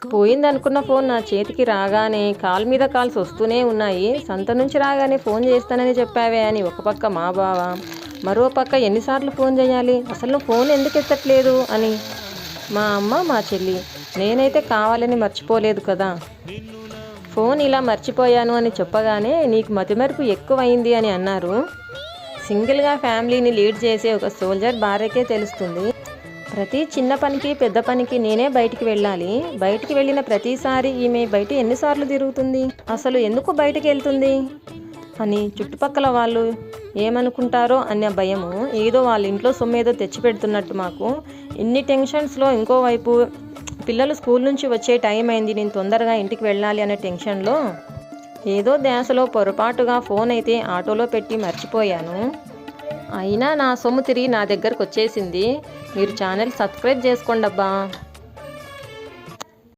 పోయిందనుకున్న phone నా చేతికి రాగానే కాల్ మీద కాల్స్ వస్తూనే ఉన్నాయి. సంత నుంచి రాగానే ఫోన్ చేస్తానని చెప్పావే అని ఒక పక్క మా బావ, మరో పక్క ఎన్నిసార్లు ఫోన్ చేయాలి, అసలు నువ్వు ఫోన్ ఎందుకు ఎత్తట్లేదు అని మా అమ్మ, మా చెల్లి. నేనైతే కావాలని మర్చిపోలేదు కదా. ఫోన్ ఇలా మర్చిపోయాను అని చెప్పగానే నీకు మతిమరుపు ఎక్కువైంది అని అన్నారు. సింగిల్గా ఫ్యామిలీని లీడ్ చేసే ఒక సోల్జర్ భార్యకే తెలుస్తుంది. ప్రతి చిన్న పనికి పెద్ద పనికి నేనే బయటికి వెళ్ళాలి. బయటికి వెళ్ళిన ప్రతిసారి ఈమె బయట ఎన్నిసార్లు తిరుగుతుంది, అసలు ఎందుకు బయటికి వెళ్తుంది అని చుట్టుపక్కల వాళ్ళు ఏమనుకుంటారో అనే భయము. ఏదో వాళ్ళ ఇంట్లో సొమ్మేదో తెచ్చిపెడుతున్నట్టు మాకు. ఇన్ని టెన్షన్స్లో ఇంకోవైపు పిల్లలు స్కూల్ నుంచి వచ్చే టైం అయింది, నేను తొందరగా ఇంటికి వెళ్ళాలి అనే టెన్షన్లో ఏదో ధ్యాసలో పొరపాటుగా ఫోన్ అయితే ఆటోలో పెట్టి మర్చిపోయాను. అయినా నా సొమ్ము తిరిగి నా దగ్గరకు వచ్చేసింది. మీరు ఛానల్ సబ్స్క్రైబ్ చేసుకోండి అబ్బా.